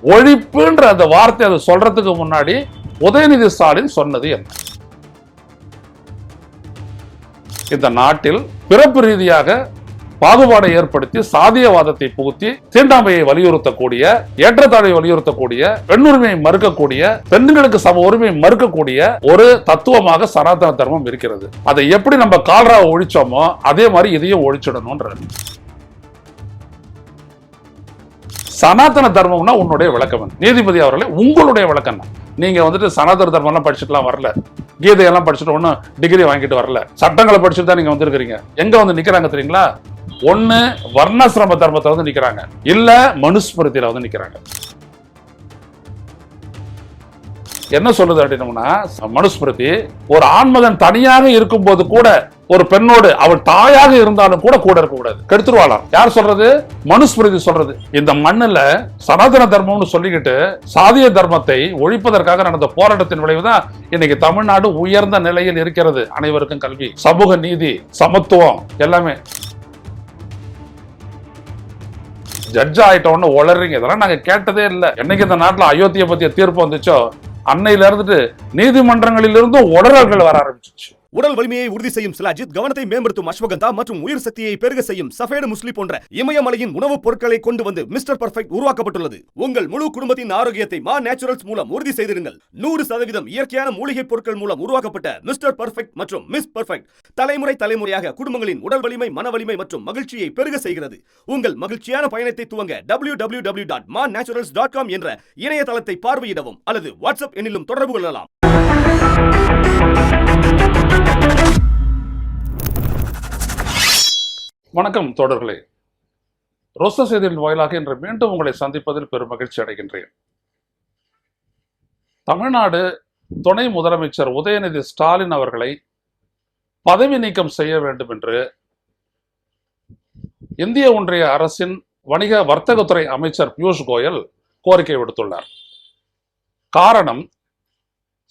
ஒழிப்புன்ற அந்த வார்த்தை அதை சொல்றதுக்கு முன்னாடி உதயநிதி ஸ்டாலின் சொன்னது என்ன? இந்த நாட்டில் பிறப்பு ரீதியாக பாகுபாடை ஏற்படுத்தி சாதியவாதத்தை புகுத்தி தீண்டாமையை வலியுறுத்தக்கூடிய, ஏற்றத்தாழ்வை வலியுறுத்தக்கூடிய, பெண்ணுரிமையை மறுக்கக்கூடிய, பெண்களுக்கு சம உரிமையை மறுக்கக்கூடிய ஒரு தத்துவமாக சனாதன தர்மம் இருக்கிறது. அதை எப்படி நம்ம கால்ராவை ஒழிச்சோமோ அதே மாதிரி இதையும் ஒழிச்சிடணும்ன்றது. சனாதன தர்மம்னா உன்னுடைய விளக்கம். நீதிபதி அவர்களே, உங்களுடைய விளக்கம். நீங்க வந்துட்டு சனாதன தர்மம் எல்லாம் படிச்சுட்டுலாம் வரல, கீதையெல்லாம் படிச்சுட்டு ஒன்னும் டிகிரி வாங்கிட்டு வரல, சட்டங்களை படிச்சுட்டு தான் நீங்க வந்திருக்கிறீங்க. எங்க வந்து நிக்கிறாங்க தெரியுங்களா? ஒண்ணு வர்ணாசிரம தர்மத்தை வந்து நிக்கிறாங்க, இல்ல மனுஸ்மிருதியில வந்து நிக்கிறாங்க. என்ன சொல்லுது அப்படின்னோம்னா, மனுஸ்மிருதி ஒரு ஆண்மகன் தனியாக இருக்கும் போது கூட ஒரு பெண்ணோடு அவள் தாயாக இருந்தாலும் கூட கூட இருக்க கூடாது, கெடுத்துருவாளாம். யார் சொல்றது? மனுஸ்மிருதி சொல்றது. இந்த மண்ணுல சனாதன தர்மம்னு சொல்லிக்கிட்டு சாதிய தர்மத்தை ஒழிப்பதற்காக நடந்த போராட்டத்தின் விளைவுதான் இன்னைக்கு தமிழ்நாடு உயர்ந்த நிலையில் இருக்கிறது. அனைவருக்கும் கல்வி, சமூக நீதி, சமத்துவம் எல்லாமே. ஜட்ஜ் ஆயிட்டோன்னு உளறீங்க, இதெல்லாம் நாங்க கேட்டதே இல்லை. என்னைக்கு இந்த நாட்டுல அயோத்தியை பத்திய தீர்ப்பு வந்துச்சோ அன்னையில இருந்துட்டு நீதிமன்றங்களில் இருந்தும் உளறல்கள் வர ஆரம்பிச்சிச்சு. உடல் வலிமையை உறுதி செய்யும் சிலாஜித், கவனத்தை மேம்படுத்தும் அஸ்வகந்தா மற்றும் உயிர் சக்தியை பெருக செய்யும் சஃபேடு முஸ்லி போன்ற இமயமலையின் உணவுப் பொருட்களை கொண்டு வந்து மிஸ்டர் பர்ஃபெக்ட் உருவாக்கப்பட்டுள்ளது. உங்கள் முழு குடும்பத்தின் ஆரோக்கியத்தை மா நேச்சுரல்ஸ் மூலம் உறுதி செய்திருங்கள். 100% இயற்கையான மூலிகை பொருட்கள் மூலம் உருவாக்கப்பட்ட மிஸ்டர் பர்ஃபெக்ட் மற்றும் மிஸ் பர்ஃபெக்ட் தலைமுறை தலைமுறையாக குடும்பங்களின் உடல் வலிமை, மன வலிமை மற்றும் மகிழ்ச்சியை பெருக செய்கிறது. உங்கள் மகிழ்ச்சியான பயணத்தை துவங்க www.mannaturals.com என்ற இணையதளத்தை பார்வையிடவும் அல்லது வாட்ஸ்அப் எண்ணிலும் தொடர்பு கொள்ளலாம். வணக்கம் தோழர்களே, ரோசா செய்தியின் வாயிலாக இன்று மீண்டும் உங்களை சந்திப்பதில் பெரும் மகிழ்ச்சி அடைகின்றேன். தமிழ்நாடு துணை முதலமைச்சர் உதயநிதி ஸ்டாலின் அவர்களை பதவி நீக்கம் செய்ய வேண்டும் என்று இந்திய ஒன்றிய அரசின் வணிக வர்த்தகத்துறை அமைச்சர் பியூஷ் கோயல் கோரிக்கை விடுத்துள்ளார். காரணம்,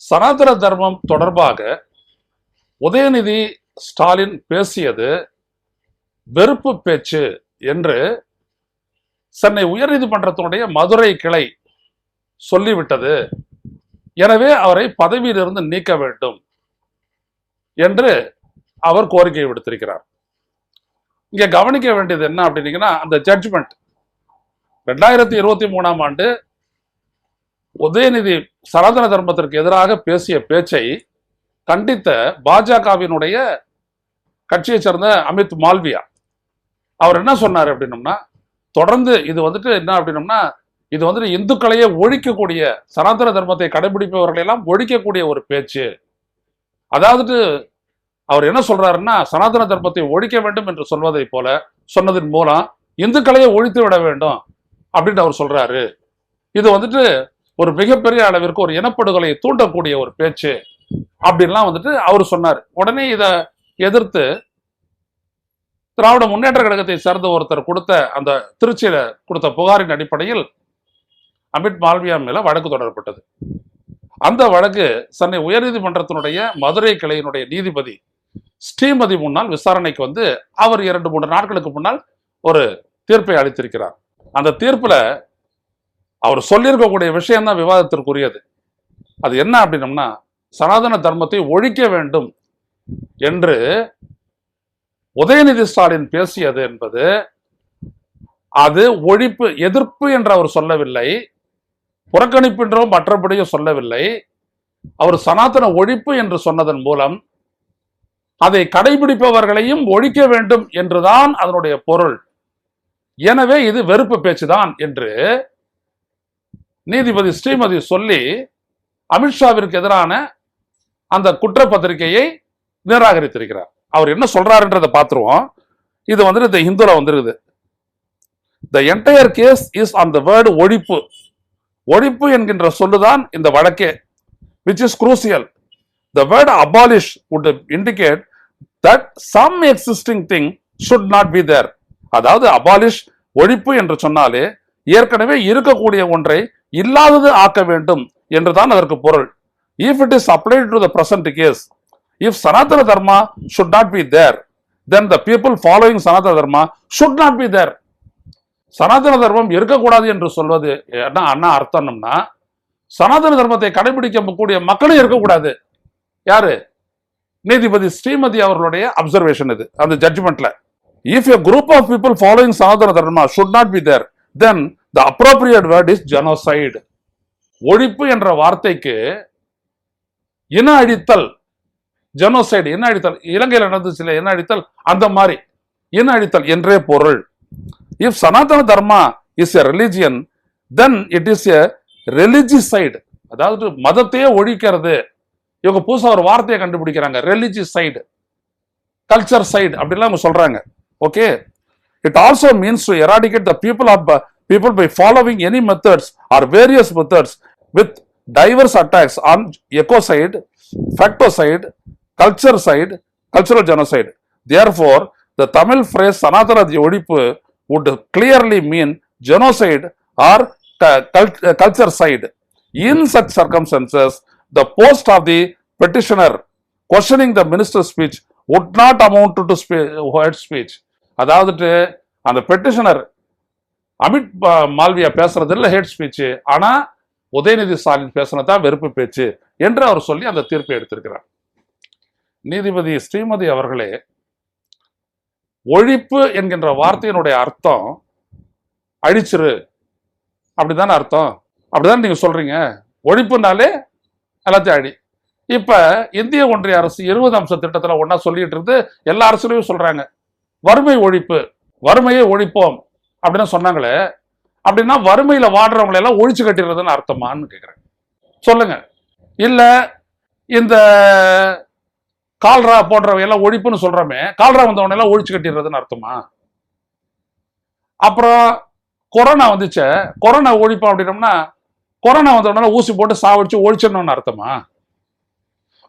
சனாதன தர்மம் தொடர்பாக உதயநிதி ஸ்டாலின் பேசியது வெறுப்பு பேச்சு என்று சென்னை உயர்நீதிமன்றத்தினுடைய மதுரை கிளை சொல்லிவிட்டது. எனவே அவரை பதவியிலிருந்து நீக்க வேண்டும் என்று அவர் கோரிக்கை விடுத்திருக்கிறார். இங்க கவனிக்க வேண்டியது என்ன அப்படின்னீங்கன்னா, அந்த ஜட்ஜ்மெண்ட் 2023ஆம் ஆண்டு உதயநிதி சனாதன தர்மத்திற்கு எதிராக பேசிய பேச்சை கண்டித்த பாஜகவினுடைய கட்சியை சேர்ந்த அமித் மால்வியா அவர் என்ன சொன்னார் அப்படின்னோம்னா, தொடர்ந்து இது வந்துட்டு என்ன அப்படின்னோம்னா, இது வந்துட்டு இந்துக்களையே ஒழிக்கக்கூடிய, சனாதன தர்மத்தை கடைபிடிப்பவர்களை எல்லாம் ஒழிக்கக்கூடிய ஒரு பேச்சு. அதாவது அவர் என்ன சொல்றாருன்னா, சனாதன தர்மத்தை ஒழிக்க வேண்டும் என்று சொல்வதை போல சொன்னதன் மூலம் இந்துக்களையே ஒழித்து விட வேண்டும் அப்படின்னு அவர் சொல்றாரு. இது வந்துட்டு ஒரு மிகப்பெரிய அளவிற்கு ஒரு இனப்படுகொலை தூண்டக்கூடிய ஒரு பேச்சு அப்படின்லாம் வந்துட்டு அவர் சொன்னார். உடனே இதை எதிர்த்து திராவிட முன்னேற்ற கழகத்தை சேர்ந்த ஒருத்தர் கொடுத்த அந்த திருச்சியில கொடுத்த புகாரின் அடிப்படையில் அமித் மால்வியா மேல வழக்கு தொடரப்பட்டது. அந்த வழக்கு சென்னை உயர்நீதிமன்றத்தினுடைய மதுரை கிளையினுடைய நீதிபதி ஸ்ரீமதி முன்னால் விசாரணைக்கு வந்து அவர் 2-3 நாட்களுக்கு முன்னால் ஒரு தீர்ப்பை அளித்திருக்கிறார். அந்த தீர்ப்புல அவர் சொல்லியிருக்கக்கூடிய விஷயம் தான் விவாதத்திற்குரியது. அது என்ன அப்படின்னம்னா, சனாதன தர்மத்தை ஒழிக்க வேண்டும் என்று உதயநிதி ஸ்டாலின் பேசியது என்பது அது ஒழிப்பு, எதிர்ப்பு என்று அவர் சொல்லவில்லை, புறக்கணிப்பு என்றும் மற்றபடியும் சொல்லவில்லை. அவர் சனாதன ஒழிப்பு என்று சொன்னதன் மூலம் அதை கடைபிடிப்பவர்களையும் ஒழிக்க வேண்டும் என்றுதான் அதனுடைய பொருள். எனவே இது வெறுப்பு பேச்சுதான் என்று நீதிபதி ஸ்ரீமதி சொல்லி அமித்ஷாவிற்கு எதிரான அந்த குற்றப்பத்திரிகையை நிராகரித்திருக்கிறார். அவர் என்ன சொல்றாருன்றதை பார்த்துருவோம். இது வந்துட்டு இந்த ஹிந்துல வந்துருக்குது. The entire case is on the word ஒழிப்பு. ஒழிப்பு என்கின்ற சொல்லுதான் இந்த வழக்கே, which is crucial. The word abolish would indicate that some existing thing should not be there. அதாவது abolish ஒழிப்பு என்று சொன்னாலே ஏற்கனவே இருக்கக்கூடிய ஒன்றை இல்லாதது ஆக்க வேண்டும் என்றுதான் அதற்கு பொருள். If it is applied to the present case, if Sanatana Dharma should not be there, then the people following Sanatana Dharma should not be there. சனாதன தர்மம் இருக்கக்கூடாது என்று சொல்வது என்ன அர்த்தம்னா, சனாதன தர்மத்தை கடைபிடிக்கக்கூடிய மக்களும் இருக்கக்கூடாது. யாரு? நீதிபதி ஸ்ரீமதி அவர்களுடைய அப்சர்வேஷன் இது, அந்த ஜட்ஜ்மெண்ட்ல. If a group of people following Sanatana Dharma should not be there, then the appropriate word is genocide. ஒழிப்பு என்ற வார்த்தைக்கு இன அழித்தல், ஜெனோசைடு, இன அழித்தல், இலங்கையில் நடந்துச்சு இன அழித்தல், அந்த மாதிரி இன அழித்தல் என்றே பொருள். If Sanatana Dharma is a religion, then it is a religicide. அதாவது மதத்தையே ஒழிக்கிறது. இவங்க புதுசா ஒரு வார்த்தையை கண்டுபிடிக்கிறாங்க, religicide, culture side அப்படிலாம் அவங்க சொல்றாங்க. Okay, it also means to eradicate the people by following any methods or various methods with diverse attacks on ecocide, factocide, culture side, cultural genocide. Therefore, the Tamil phrase Sanatana ஒழிப்பு would clearly mean genocide or culture side. In such circumstances, the post of the petitioner questioning the minister's speech would not amount to hate speech. அதாவது அந்த petitioner Amit Malviya பேசுறது இல்ல hate speech, ஆனா உதயநிதி ஸ்டாலின் பேசுனதான் வெறுப்பு பேச்சு என்று அவர் சொல்லி அந்த தீர்ப்பை எடுத்திருக்கிறார். நீதிபதி ஸ்ரீமதி அவர்களே, ஒழிப்பு என்கின்ற வார்த்தையினுடைய அர்த்தம் அழிச்சிரு அப்படிதானே அர்த்தம், அப்படிதான் நீங்க சொல்றீங்க. ஒழிப்புனாலே எல்லாத்தையும் அழி. இப்ப இந்திய ஒன்றிய அரசு 20 அம்ச திட்டத்துல ஒன்னா சொல்லிட்டு இருந்து எல்லா அரசுலையும் சொல்றாங்க வறுமை ஒழிப்பு, வறுமையை ஒழிப்போம் அப்படின்னு சொன்னாங்களே. அப்படின்னா வறுமையில வாடுறவங்களை எல்லாம் ஒழிச்சு கட்டிடுறதுன்னு அர்த்தமான்னு கேக்குறேன், சொல்லுங்க. இல்ல இந்த கால்ரா போன்றவை எல்லாம் ஒழிப்புன்னு சொல்றோமே, கால்ரா வந்தவனை எல்லாம் ஒழிச்சு கட்டிடுறதுன்னு அர்த்தமா? அப்புறம் கொரோனா வந்துச்சு, கொரோனா ஒழிப்போம் அப்படின்னோம்னா கொரோனா வந்தவனால ஊசி போட்டு சாவடிச்சு ஒழிச்சிடணும்னு அர்த்தமா?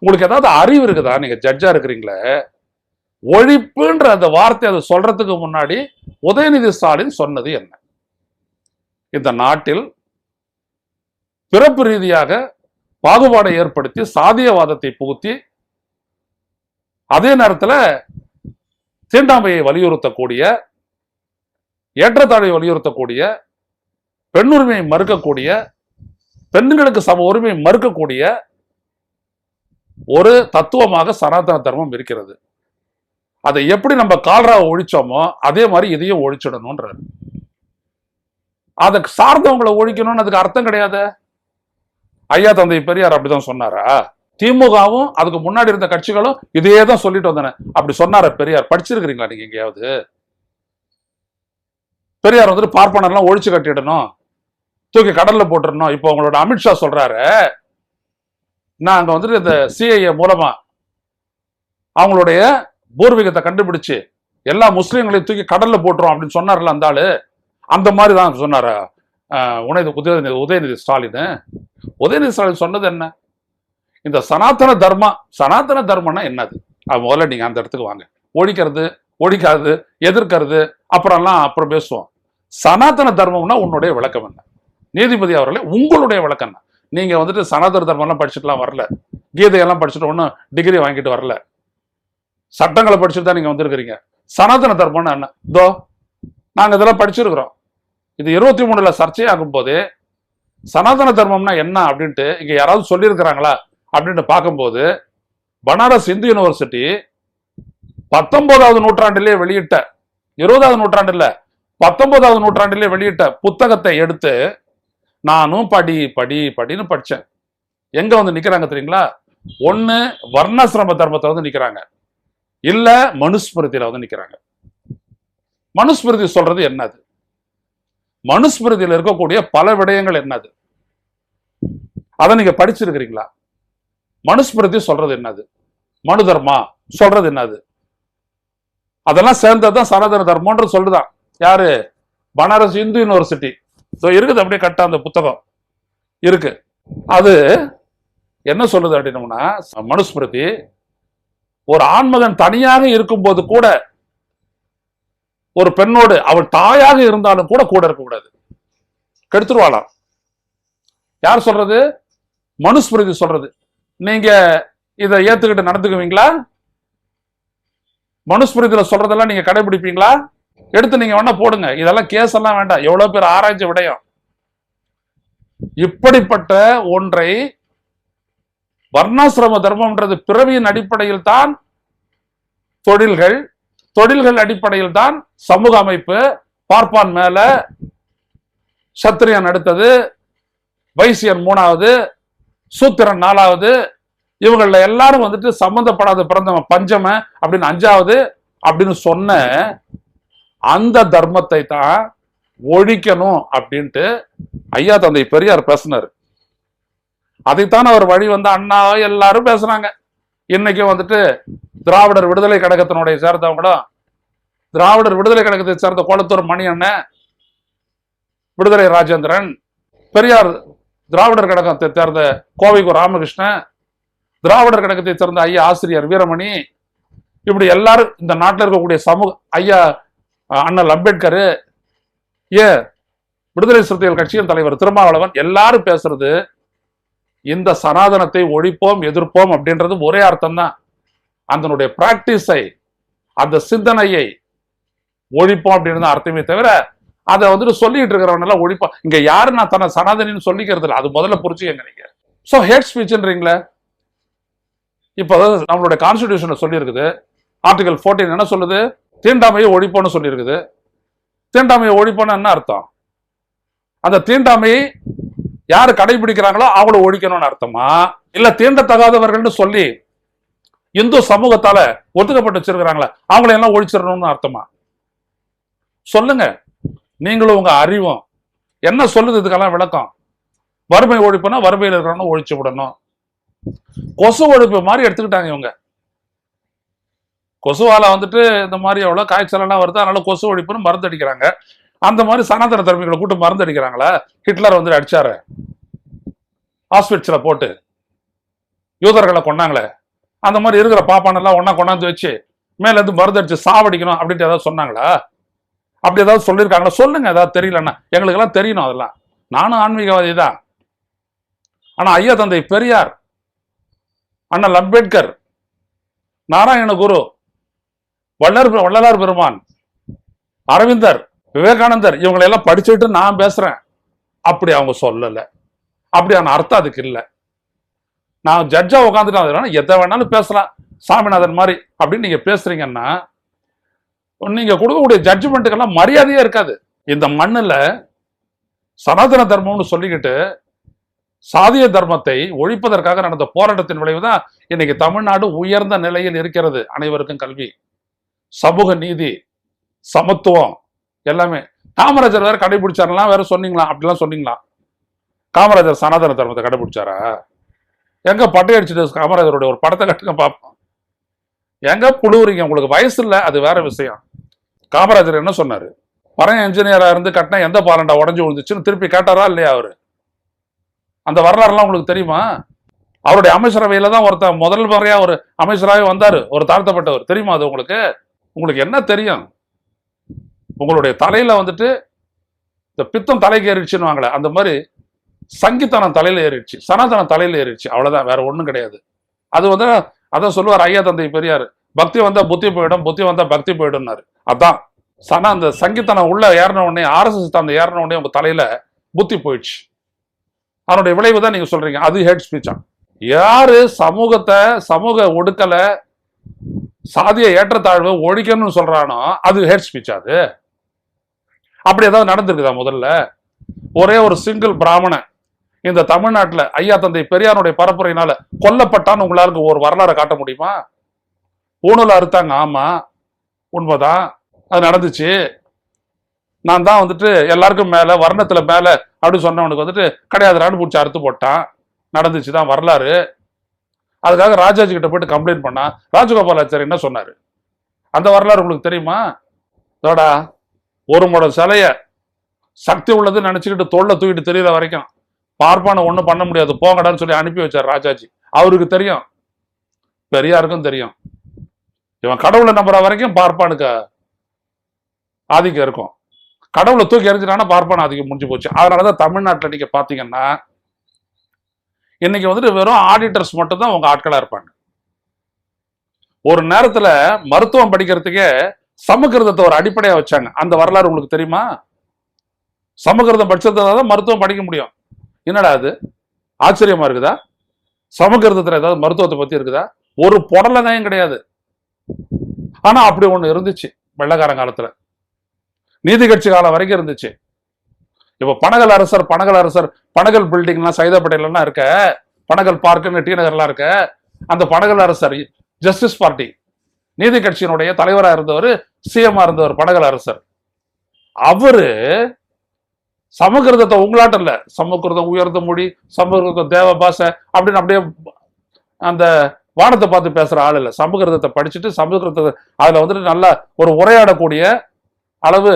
உங்களுக்கு ஏதாவது அறிவு இருக்குதா? நீங்க ஜட்ஜா இருக்கிறீங்களே, ஒழிப்புன்ற அந்த வார்த்தை அதை சொல்றதுக்கு முன்னாடி உதயநிதி ஸ்டாலின் சொன்னது என்ன? இந்த நாட்டில் பிறப்பு ரீதியாக பாகுபாடை ஏற்படுத்தி சாதியவாதத்தை புகுத்தி அதே நேரத்தில் தீண்டாமையை வலியுறுத்தக்கூடிய, ஏற்றத்தாழ்வை வலியுறுத்தக்கூடிய, பெண்ணுரிமையை மறுக்கக்கூடிய, பெண்களுக்கு சம உரிமையை மறுக்கக்கூடிய ஒரு தத்துவமாக சனாதன தர்மம் இருக்கிறது. அதை எப்படி நம்ம கால்ராவை ஒழிச்சோமோ அதே மாதிரி இதையும் ஒழிச்சிடணும்ன்றாரு. அதை சார்ந்தவங்களை ஒழிக்கணும்னு அதுக்கு அர்த்தம் கிடையாது. ஐயா தந்தை பெரியார் அப்படிதான் சொன்னாரா? திமுகவும் அதுக்கு முன்னாடி இருந்த கட்சிகளும் இதையே தான் சொல்லிட்டு வந்தன. அப்படி சொன்னார பெரியார்? படிச்சிருக்கிறீங்களா நீங்க எங்கேயாவது? பெரியார் வந்துட்டு பார்ப்பனர்லாம் ஒழிச்சு கட்டிடணும், தூக்கி கடல்ல போட்டுடணும். இப்போ உங்களோட அமித்ஷா சொல்றாரு, நாங்க வந்துட்டு இந்த சிஐஏ மூலமா அவங்களுடைய பூர்வீகத்தை கண்டுபிடிச்சு எல்லா முஸ்லீம்களையும் தூக்கி கடல்ல போட்டுரும் அப்படின்னு சொன்னார்ல அந்த ஆளு. அந்த மாதிரி தான் சொன்னாரா உதயநிதி ஸ்டாலின்? உதயநிதி ஸ்டாலின் சொன்னது என்ன? இந்த சனாதன தர்மம்னா என்னது? முதல்ல நீங்க அந்த இடத்துக்கு வாங்க. ஒழிக்கிறது, ஒழிக்காது, எதிர்க்கிறது அப்புறம் பேசுவோம். சனாதன தர்மம்னா உன்னுடைய விளக்கம் என்ன? நீதிபதி அவர்களே, உங்களுடைய விளக்கம் என்ன? நீங்க வந்துட்டு சனாதன தர்மம்லாம் படிச்சுட்டுலாம் வரல, கீதையெல்லாம் படிச்சுட்டு ஒன்றும் டிகிரி வாங்கிட்டு வரல, சட்டங்களை படிச்சுட்டு தான் நீங்க வந்திருக்கிறீங்க. சனாதன தர்மம்னா என்ன? இதோ நாங்க இதெல்லாம் படிச்சிருக்கிறோம். இது 23 சர்ச்சையாகும் போது சனாதன தர்மம்னா என்ன அப்படின்ட்டு இங்க யாராவது சொல்லியிருக்கிறாங்களா அப்படின்னு பார்க்கும்போது, பனாரஸ் இந்து யூனிவர்சிட்டி 19வது நூற்றாண்டிலே வெளியிட்ட, 20வது நூற்றாண்டு இல்ல 19வது நூற்றாண்டிலே வெளியிட்ட புத்தகத்தை எடுத்து நானும் படின்னு படிச்சேன். எங்க வந்து நிக்கிறாங்க தெரியுங்களா? ஒண்ணு வர்ணாசிரம தர்மத்தை வந்து நிக்கிறாங்க, இல்ல மனுஸ்மிருதியில வந்து நிக்கிறாங்க. மனுஸ்மிருதி சொல்றது என்னது? மனுஸ்மிருதியில் இருக்கக்கூடிய பல விடயங்கள் என்னது? அதை நீங்க படிச்சிருக்கிறீங்களா? மனுஸ்மிருதி சொல்றது என்னது? மனு தர்மா சொல்றது என்னது? அதெல்லாம் சேர்ந்ததுதான் சனாதன தர்மம்ன்றது சொல்லுதான். யாரு? பனாரஸ் இந்து யூனிவர்சிட்டி இருக்குது, அப்படியே கட்ட அந்த புத்தகம் இருக்கு. அது என்ன சொல்லுது அப்படின்னோம்னா, மனுஸ்மிருதி ஒரு ஆண்மகன் தனியாக இருக்கும்போது கூட ஒரு பெண்ணோடு அவள் தாயாக இருந்தாலும் கூட இருக்கக்கூடாது, கெடுத்துருவாளாம். யார் சொல்றது? மனுஸ்மிருதி சொல்றது. நீங்க இதை ஏத்துக்கிட்டு நடந்துக்குவீங்களா? மனுஸ்மிருதியில சொல்றதெல்லாம் நீங்க கடைபிடிப்பீங்களா? எடுத்து நீங்க வேணா போடுங்க. இதெல்லாம் கேஸ் எல்லாம் வேண்டாம், எவ்வளவு பேர் ஆராய்ச்சி விடயம். இப்படிப்பட்ட ஒன்றை வர்ணாசிரம தர்மம்ன்றது பிறவியின் அடிப்படையில் தான் தொழில்கள் அடிப்படையில் தான் சமூக அமைப்பு. பார்ப்பான் மேல, சத்திரியன் அடுத்தது, வைசியன் மூணாவது, சூத்திரன் நாலாவது, இவங்கள எல்லாரும் வந்துட்டு சம்பந்தப்படாத பிறந்தவன் பஞ்சம அப்படின்னு அஞ்சாவது அப்படின்னு சொன்ன அந்த தர்மத்தை தான் ஒழிக்கணும் அப்படின்ட்டு ஐயா தந்தை பெரியார் பேசினார். அதைத்தான் அவர் வழி வந்து அண்ணா எல்லாரும் பேசுறாங்க. இன்னைக்கும் வந்துட்டு திராவிடர் விடுதலை கழகத்தினுடைய சேர்ந்தவங்களும், திராவிடர் விடுதலை கழகத்தை சேர்ந்த கோலத்தூர் மணி அண்ணன், விடுதலை ராஜேந்திரன், பெரியார் திராவிடர் கழகத்தை சேர்ந்த கோவைக்கு ராமகிருஷ்ணன், திராவிடர் கழகத்தை சேர்ந்த ஐயா ஆசிரியர் வீரமணி, இப்படி எல்லாரும் இந்த நாட்டில் இருக்கக்கூடிய சமூக ஐயா அண்ணல் அம்பேத்கர், விடுதலை சிறுத்தைகள் கட்சியின் தலைவர் திருமாவளவன், எல்லாரும் பேசுறது இந்த சனாதனத்தை ஒழிப்போம் எதிர்ப்போம் அப்படின்றது ஒரே அர்த்தம் தான். அதனுடைய பிராக்டிஸை, அந்த சிந்தனையை ஒழிப்போம் அப்படின்னு அர்த்தமே தவிர அதை வந்துட்டு சொல்லிட்டு இருக்கிறவன் எல்லாம் ஒழிப்போம். இங்க யாரு நான் தன்னை சனாதனின்னு சொல்லிக்கிறது இல்லை, அது முதல்ல புரிச்சுக்கங்க நீங்க. ஸோ ஹேட் ஸ்பீச்ன்றீங்களே, இப்போ நம்மளுடைய கான்ஸ்டிடியூஷனை சொல்லியிருக்குது, ஆர்டிகல் 14 என்ன சொல்லுது? தீண்டாமையை ஒழிப்போன்னு சொல்லியிருக்குது. தீண்டாமையை ஒழிப்போன்னு என்ன அர்த்தம்? அந்த தீண்டாமையை யாரு கடைபிடிக்கிறாங்களோ அவங்கள ஒழிக்கணும்னு அர்த்தமா, இல்ல தீண்டத்தகாதவர்கள்னு சொல்லி இந்து சமூகத்தால ஒதுக்கப்பட்டு வச்சிருக்கிறாங்களா அவங்கள எல்லாம் ஒழிச்சிடணும்னு அர்த்தமா? சொல்லுங்க. நீங்களும் உங்க அறிவும் என்ன சொல்லுது இதுக்கெல்லாம் விளக்கம்? வறுமை ஒழிப்புனா வறுமையில் இருக்கிறவங்க ஒழிச்சு விடணும். கொசு ஒழிப்பு மாதிரி எடுத்துக்கிட்டாங்க இவங்க. கொசுவால வந்துட்டு இந்த மாதிரி எவ்வளவு காய்ச்சல் எல்லாம் வருது, அதனால கொசு ஒழிப்புன்னு மருந்து அடிக்கிறாங்க. அந்த மாதிரி சனாதன தர்மிகளை கூட்டு மருந்து அடிக்கிறாங்களா? ஹிட்லர் வந்து அடிச்சாரு, ஆஸ்விட்ஸ்ல போட்டு யூதர்களை கொண்டாங்களே, அந்த மாதிரி இருக்கிற பாப்பானெல்லாம் ஒன்னா கொண்டாந்து வச்சு மேல இருந்து மருந்து அடிச்சு சாவடிக்கணும் அப்படின்ட்டு ஏதாவது சொன்னாங்களா? அப்படி ஏதாவது சொல்லியிருக்காங்களா? சொல்லுங்க. ஏதாவது தெரியலன்னா எங்களுக்கு எல்லாம் தெரியணும். அதெல்லாம் நானும் ஆன்மீகவாதி தான். ஆனா ஐயா தந்தை பெரியார், அண்ணல் அம்பேத்கர், நாராயண குரு, வள்ளலார் பெருமான், அரவிந்தர், விவேகானந்தர் இவங்களை எல்லாம் படிச்சுட்டு நான் பேசுறேன். அப்படி அவங்க சொல்லல. அப்படியான அர்த்தம் அதுக்கு இல்லை. நான் ஜட்ஜா உட்காந்துட்டு எதை வேணாலும் பேசலாம் சாமிநாதன் மாதிரி அப்படின்னு நீங்க பேசுறீங்கன்னா நீங்க கொடுக்கக்கூடிய ஜட்ஜ்மெண்ட்டுக்கெல்லாம் மரியாதையே இருக்காது. இந்த மண்ணுல சனாதன தர்மம்னு சொல்லிக்கிட்டு சாதிய தர்மத்தை ஒழிப்பதற்காக நடந்த போராட்டத்தின் விளைவுதான் இன்னைக்கு தமிழ்நாடு உயர்ந்த நிலையில் இருக்கிறது. அனைவருக்கும் கல்வி, சமூக நீதி, சமத்துவம் எல்லாமே. காமராஜர் வேற கடைபிடிச்சாரெல்லாம் வேற சொன்னீங்களா? அப்படிலாம் சொன்னீங்களா? காமராஜர் சனாதன தர்மத்தை கடைபிடிச்சாரா? எங்க பட்டை அடிச்சுட்டு காமராஜருடைய ஒரு படத்தை கட்டுங்க பார்ப்போம். எங்க புழுவுறீங்க? உங்களுக்கு வயசு இல்லை, அது வேற விஷயம். காமராஜர் என்ன சொன்னாரு? பறைய என்ஜினியரா இருந்து கட்டினா எந்த பாலண்டா உடஞ்சு விழுந்துச்சுன்னு திருப்பி கேட்டாரா இல்லையா? அவரு அந்த வரலாறுலாம் உங்களுக்கு தெரியுமா? அவருடைய அமைச்சரவையில தான் ஒருத்தர் முதல் முறையா ஒரு அமைச்சராகவே வந்தாரு, ஒரு தாழ்த்தப்பட்டவர். தெரியுமா அது உங்களுக்கு? உங்களுக்கு என்ன தெரியும்? உங்களுடைய தலையில வந்துட்டு இந்த பித்தம் தலைக்கு ஏறிடுச்சுன்னு வாங்கல, அந்த மாதிரி சங்கித்தனம் தலையில ஏறிடுச்சு, சனாதனம் தலையில ஏறிடுச்சு. அவ்வளவுதான், வேற ஒண்ணும் கிடையாது. அது வந்து அதான் சொல்லுவார் ஐயா தந்தை பெரியார், பக்தி வந்தா புத்தி போயிடும், புத்தி வந்தா பக்தி போயிடும்னாரு. அதான் அந்த சங்கித்தனம் உள்ள ஏறின உடனே, ஆர்எஸ்எஸ் அந்த ஏறின உடனே உங்க தலையில புத்தி போயிடுச்சு. அதனுடைய விளைவு தான் நீங்க சொல்றீங்க அது ஹேட் ஸ்பீச்சா? யாரு சமூக ஒடுக்கலை, சாதிய ஏற்றத்தாழ்வு ஒழிக்கணும்னு சொல்றானோ அது ஹேட் ஸ்பீச். அது அப்படி ஏதாவது நடந்திருக்குதா? முதல்ல ஒரே ஒரு சிங்கிள் பிராமணன் இந்த தமிழ்நாட்டுல ஐயா தந்தை பெரியாருடைய பரப்புரையினால கொல்லப்பட்டான்னு உங்களால ஒரு வரலாறு காட்ட முடியுமா? ஊனல அறுத்தாங்க, ஆமா உண்மைதான், அது நடந்துச்சு. நான் தான் வந்துட்டு எல்லாருக்கும் மேல வர்ணத்துல மேல அப்படின்னு சொன்னவனுக்கு வந்துட்டு கிடையாதுரான்னு பிடிச்சி அறுத்து போட்டான். நடந்துச்சுதான் வரலாறு. அதுக்காக ராஜாஜி கிட்ட போயிட்டு கம்ப்ளைண்ட் பண்ணா. ராஜகோபாலாச்சாரி என்ன சொன்னாரு? அந்த வரலாறு உங்களுக்கு தெரியுமா? இதோடா ஒரு முடம் சிலைய சக்தி உள்ளதுன்னு நினைச்சுக்கிட்டு தோல்ல தூக்கிட்டு தெரியற வரைக்கும் பார்ப்பான ஒண்ணும் பண்ண முடியாது, போங்கடான்னு சொல்லி அனுப்பி வச்சார் ராஜாஜி. அவருக்கு தெரியும், பெரியாருக்கும் தெரியும், இவன் கடவுளை நம்புற வரைக்கும் பார்ப்பானுக்கு ஆதிக்கம் இருக்கும். கடவுளை தூக்கி எறிஞ்சிட்டானா பார்ப்பான ஆதிக்கம் முடிஞ்சு போச்சு. அதனாலதான் தமிழ்நாட்டில் நீங்க பாத்தீங்கன்னா இன்னைக்கு வந்துட்டு வெறும் ஆடிட்டர்ஸ் மட்டும் தான் உங்க ஆட்களா இருப்பாங்க. ஒரு நேரத்துல மருத்துவம் படிக்கிறதுக்கே சமக்கிருதத்தை ஒரு அடிப்படையா வச்சாங்க. அந்த வரலாறு உங்களுக்கு தெரியுமா? சமக்கிருதம் படிச்சதுனாலதான் மருத்துவம் படிக்க முடியும். என்னடா அது ஆச்சரியமா இருக்குதா? சமக்கிருதத்துல ஏதாவது மருத்துவத்தை பத்தி இருக்குதா? ஒரு பொடலங்காயும் கிடையாது. ஆனா அப்படி ஒண்ணு இருந்துச்சு வெள்ளக்காரன் காலத்துல. நீதி கட்சி காலம் வரைக்கும் இருந்துச்சு. இப்ப பனகல் அரசர் பனகல் பில்டிங்லாம் சைதாப்பேட்டையிலாம் இருக்க, பனகல் பார்க்குன்னு டி நகர்லாம் இருக்க, அந்த பனகல் அரசர் ஜஸ்டிஸ் பார்ட்டி நீதி கட்சியினுடைய தலைவராக இருந்தவர், சிஎம்ஆ இருந்தவர் பனகல் அரசர். அவரு சமக்கிருதத்தை உங்களாட்டம் இல்ல, சமக்கிருதம் உயர்ந்த மொழி, சமக்கிருதம் தேவ பாஷை அப்படின்னு அப்படியே அந்த வானத்தை பார்த்து பேசுற ஆள் இல்ல. சமக்கிருதத்தை படிச்சுட்டு சமக்கிருதத்தை அதுல வந்துட்டு நல்லா ஒரு உரையாடக்கூடிய அளவு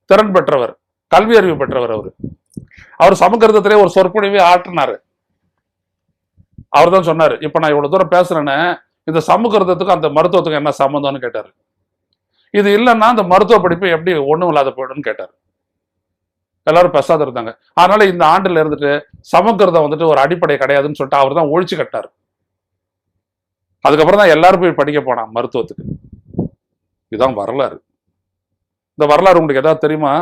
திறன் பெற்றவர், கல்வி அறிவு பெற்றவர். அவர் சமக்கிருதத்திலே ஒரு சொற்பொழிவை ஆற்றினாரு. அவர் தான் சொன்னாரு, இப்ப நான் இவ்வளவு தூரம் பேசுறேன்னு இந்த சமக்கிருதத்துக்கும் அந்த மருத்துவத்துக்கும் என்ன சம்பந்தம்னு கேட்டாரு. இது இல்லைன்னா அந்த மருத்துவ படிப்பு எப்படி ஒண்ணும் இல்லாத போயிடும்னு கேட்டாரு. எல்லாரும் பேசாத இருந்தாங்க. அதனால இந்த ஆண்டுல இருந்துட்டு சமக்கிருதம் வந்துட்டு ஒரு அடிப்படை கிடையாதுன்னு சொல்லிட்டு அவர் தான் ஒழிச்சு கட்டாரு. அதுக்கப்புறம் தான் எல்லாரும் போய் படிக்க போனான் மருத்துவத்துக்கு. இதுதான் வரலாறு. இந்த வரலாறு உங்களுக்கு ஏதாவது தெரியுமா?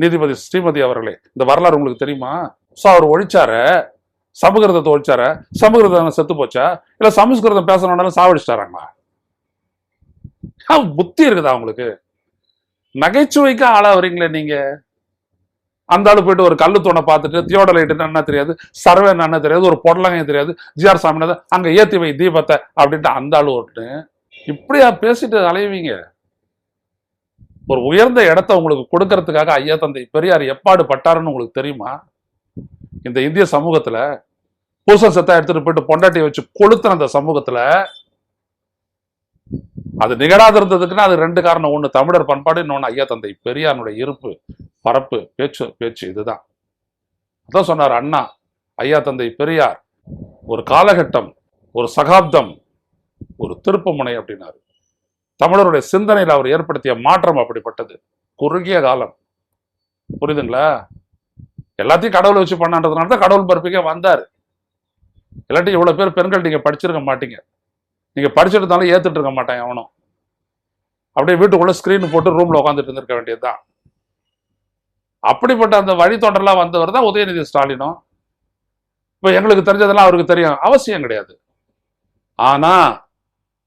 நீதிபதி ஸ்ரீமதி அவர்களே, இந்த வரலாறு உங்களுக்கு தெரியுமா? சோ அவர் ஒழிச்சார, சமஸ்கிருதத்தை ஒழிச்சார. சமஸ்கிருதம் செத்து போச்சா? இல்ல சமஸ்கிருதம் பேசணும்னாலும் சாவடிச்சிட்டாராங்களா? புத்தி இருக்குதா உங்களுக்கு? நகைச்சுவைக்கு ஆளா வரீங்களே நீங்க. அந்த ஆளு போயிட்டு ஒரு கல்லு தூணை பார்த்துட்டு தியோடலைட் என்ன தெரியாது, சர்வே என்ன தெரியாது, ஒரு பொடலங்கையும் தெரியாது, ஜிஆர் சாமி அங்க ஏத்தி வை தீபத்தை அப்படின்ட்டு அந்த ஆளு ஓட்டு இப்படியா பேசிட்டு அலைவீங்க? ஒரு உயர்ந்த இடத்தை உங்களுக்கு கொடுக்கறதுக்காக ஐயா தந்தை பெரியார் எப்பாடு பட்டாருன்னு உங்களுக்கு தெரியுமா? இந்த இந்திய சமூகத்துல பூசல் செத்தா எடுத்துட்டு போயிட்டு பொண்டாட்டியை வச்சு கொளுத்துன அந்த சமூகத்துல அது நிகழாது இருந்ததுக்குன்னா அது ரெண்டு காரணம். ஒண்ணு தமிழர் பண்பாடு, இன்னொன்னு ஐயா தந்தை பெரியாருடைய இருப்பு, பரப்பு, பேச்சு. இதுதான் அதான் சொன்னார் அண்ணா. ஐயா தந்தை பெரியார் ஒரு காலகட்டம், ஒரு சகாப்தம், ஒரு திருப்புமுனை அப்படின்னாரு. தமிழருடைய சிந்தனையில் அவர் ஏற்படுத்திய மாற்றம் அப்படிப்பட்டது. குறுகிய காலம், புரியுதுங்களா? எல்லாத்தையும் கடவுளை வச்சு பண்ணான்றதுனால தான் கடவுள் பரப்பிக்க வந்தார். இல்லாட்டி இவ்வளவு பேர் பெண்கள் நீங்க படிச்சிருக்க மாட்டீங்க. நீங்க படிச்சிருந்தாலும் ஏத்துட்டு இருக்க மாட்டாங்க அவனும். அப்படியே வீட்டுக்குள்ள ஸ்கிரீன் போட்டு ரூம்ல உட்காந்துட்டு இருந்திருக்க வேண்டியதுதான். அப்படிப்பட்ட அந்த வழித்தொண்டர்லாம் வந்தவர் தான் உதயநிதி ஸ்டாலினும். இப்ப எங்களுக்கு தெரிஞ்சதெல்லாம் அவருக்கு தெரியும் அவசியம் கிடையாது. ஆனா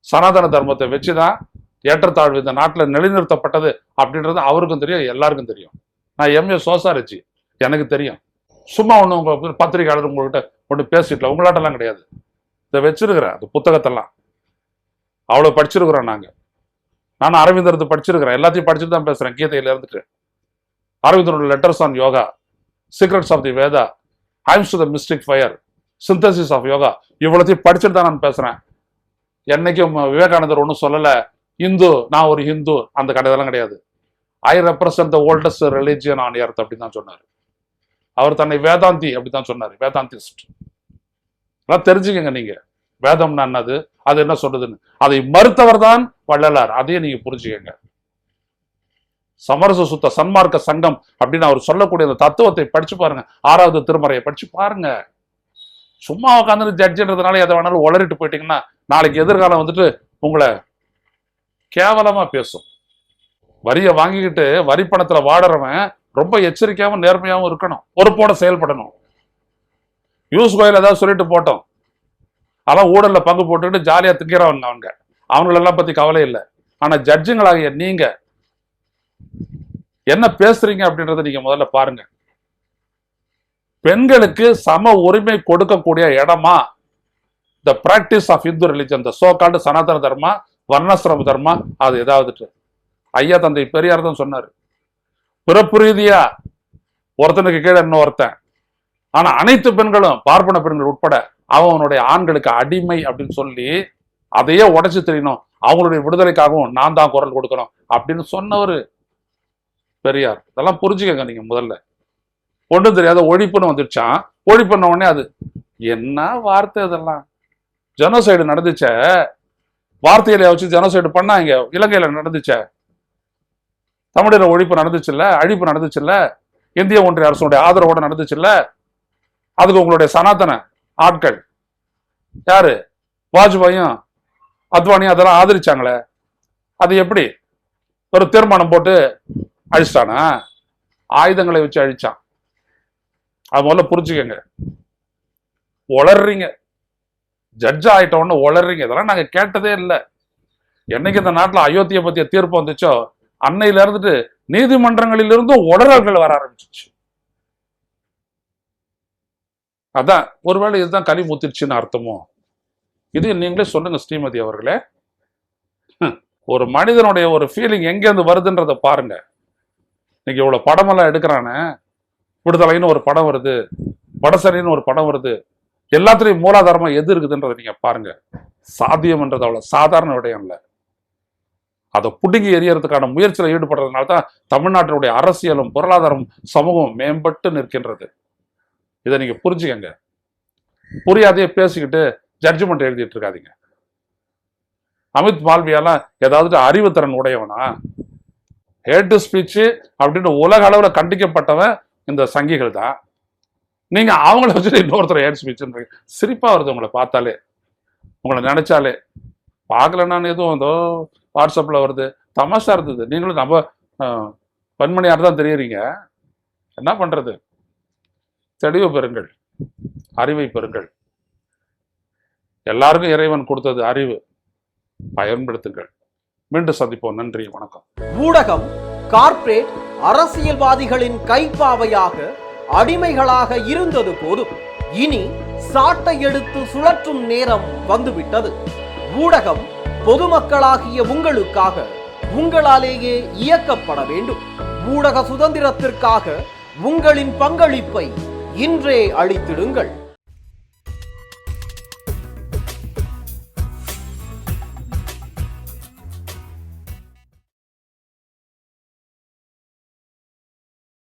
சனாதன தர்மத்தை வச்சுதான் ஏற்றத்தாழ்வு இந்த நாட்டில் நிலைநிறுத்தப்பட்டது அப்படின்றது அவருக்கும் தெரியும், எல்லாருக்கும் தெரியும். நான் எம்ஏ சோசாரிச்சு, எனக்கு தெரியும். சும்மா ஒண்ணு உங்க பத்திரிகையாளர் உங்ககிட்ட ஒன்று பேசிட்டல, உங்களாட்டெல்லாம் கிடையாது. இதை வச்சிருக்கிறேன் அந்த புத்தகத்தெல்லாம், அவ்வளவு படிச்சிருக்கிறோம் நாங்க. நான் அரவிந்தரது படிச்சிருக்கிறேன், எல்லாத்தையும் படிச்சுட்டு தான் பேசுறேன். கீதையில இருந்துட்டு அரவிந்தரோட letters on yoga, secrets of the Veda, hymns to the mystic fire, synthesis of yoga, இவ்வளத்தையும் படிச்சுட்டு தான் நான் பேசுறேன். என்னைக்கும் விவேகானந்தர் ஒன்றும் சொல்லல இந்து, நான் ஒரு ஹிந்து, அந்த கடையெல்லாம் கிடையாது. ஐ represent the oldest religion on earth அப்படின்னு தான் சொன்னார். அவர் தன்னை வேதாந்தி அப்படித்தான் சொன்னார், வேதாந்திஸ்ட். அதான் தெரிஞ்சுக்கங்க நீங்க, வேதம்னா என்னது, அது என்ன சொல்றதுன்னு. அதை மறுத்தவர் தான் வள்ளலார், அதையே நீங்க புரிஞ்சுக்கங்க. சமரச சுத்த சன்மார்க்க சங்கம் அப்படின்னு அவர் சொல்லக்கூடிய அந்த தத்துவத்தை படிச்சு பாருங்க. 6வது திருமறையை படிச்சு பாருங்க. சும்மா உட்காந்து ஜட்ஜின்றதுனால எதை வேணாலும் உளறிட்டு போயிட்டீங்கன்னா நாளைக்கு எதிர்காலம் வந்துட்டு உங்களை கேவலமா பேசும். வரியை வாங்கிக்கிட்டு வரி பணத்துல வாடுறவன் ரொம்ப எச்சரிக்கையாவும் நேர்மையாவும் இருக்கணும், பொறுப்போட செயல்படணும். யூஸ் கோயில் ஏதாவது சொல்லிட்டு போட்டோம், அதான் ஊழல்ல பங்கு போட்டுக்கிட்டு ஜாலியா திங்கிறவங்க அவங்களெல்லாம் பத்தி கவலை இல்லை. ஆனா ஜட்ஜுங்களாகிய நீங்க என்ன பேசுறீங்க அப்படின்றத நீங்க முதல்ல பாருங்க. பெண்களுக்கு சம உரிமை கொடுக்கக்கூடிய இடமா the practice of Hindu religion, the so called Sanatana Dharma, Varnashrama Dharma, அது ஏதாவது ஐயா தந்தை பெரியார் தான் சொன்னாரு. பிறப்பு ரீதியா ஒருத்தனுக்கு கீழே இன்னும் ஒருத்தன், ஆனா அனைத்து பெண்களும் பார்ப்பன பெண்கள் உட்பட அவனுடைய ஆண்களுக்கு அடிமை அப்படின்னு சொல்லி அதையே உடைச்சு தெரியணும். அவங்களுடைய விடுதலைக்காகவும் நான் தான் குரல் கொடுக்கணும் அப்படின்னு சொன்னவர் பெரியார். இதெல்லாம் புரிஞ்சுக்கங்க நீங்க முதல்ல. ஒன்றும் தெரியாத ஒழிப்புன்னு வந்துடுச்சான். ஒழிப்புன உடனே அது என்ன வார்த்தை, இதெல்லாம் ஜெனோசைடு நடந்துச்ச, வார்த்தையில வச்சு ஜெனோசைடு பண்ணா இங்க இலங்கையில நடந்துச்ச, தமிழர் ஒழிப்பு நடந்துச்சு இல்ல, அழிப்பு நடந்துச்சு இல்ல, இந்திய ஒன்றிய அரசுடைய ஆதரவோட நடந்துச்சு இல்ல. அதுக்கு உங்களுடைய சனாதன ஆட்கள் யாரு, வாஜ்பாயும் அத்வானியும் அதெல்லாம் ஆதரிச்சாங்களே, அது எப்படி? ஒரு தீர்மானம் போட்டு அழிச்சிட்டானா? ஆயுதங்களை வச்சு அழிச்சான். அது முதல்ல புரிஞ்சுக்கங்க. உளறீங்க, ஜட்ஜ் ஆயிட்டோன்னு உளறீங்க. இதெல்லாம் நாங்க கேட்டதே இல்லை. என்னைக்கு இந்த நாட்டுல அயோத்தியை பத்திய தீர்ப்பு வந்துச்சோ அன்னையில இருந்துட்டு நீதிமன்றங்களிலிருந்தும் உளறல்கள் வர ஆரம்பிச்சிச்சு. அதான் ஒருவேளை இதுதான் களி முத்திருச்சுன்னு அர்த்தமோ? இது நீங்களே சொல்லுங்க ஸ்ரீமதி அவர்களே. ஒரு மனிதனுடைய ஒரு ஃபீலிங் எங்க இருந்து வருதுன்றத பாருங்க. இன்னைக்கு இவ்வளவு படமெல்லாம் எடுக்கிறானே, விடுதலைன்னு ஒரு படம் வருது, வடசரின்னு ஒரு படம் வருது, எல்லாத்துலயும் மூலாதாரமா எது இருக்குதுன்றத நீங்க பாருங்க. சாத்தியம்ன்றது அவ்வளவு சாதாரண விடயம் இல்லை. அதை புடுங்கி எறியறதுக்கான முயற்சியில் ஈடுபடுறதுனால தான் தமிழ்நாட்டினுடைய அரசியலும் பொருளாதாரம் சமூகம் மேம்பட்டு நிற்கின்றது. இதை நீங்க புரிஞ்சுக்கங்க. புரியாதையே பேசிக்கிட்டு ஜட்ஜ்மெண்ட் எழுதிட்டு இருக்காதீங்க. அமித் மால்வியாலாம் ஏதாவது அறிவுத்திறன் உடையவனா? ஹேட் ஸ்பீச் அப்படின்னு உலக அளவுல கண்டிக்கப்பட்டவன் இந்த சங்கிகள் தான். நீங்க அவங்கள வச்சுட்டு இன்னொருத்தர் ஹேட் ஸ்பீச் சிரிப்பா வருது உங்களை பார்த்தாலே, உங்களை நினைச்சாலே. பார்க்கலன்னு எதுவும் ஏதோ வாட்ஸ்அப்ல வருது, தமாஷா இருந்தது. நீங்களும் நம்ம பன்மணியார் தான் தெரியுறீங்க. என்ன பண்றது? தெளிவு பெறுங்கள், அறிவை பெறுங்கள். எல்லாருக்கும் இறைவன் கொடுத்தது அறிவு, பயன்படுத்துங்கள். மீண்டும் சந்திப்போம். நன்றி, வணக்கம். ஊடகம் கார்ப்பரேட் அரசியல்வாதிகளின் கைப்பாவையாக அடிமைகளாக இருந்தது போதும். இனி சாட்டை எடுத்து சுழற்றும் நேரம் வந்துவிட்டது. ஊடகம் பொதுமக்களாகிய உங்களுக்காக, உங்களாலேயே இயக்கப்பட வேண்டும். ஊடக சுதந்திரத்திற்காக உங்களின் பங்களிப்பை இன்றே அளித்திடுங்கள்.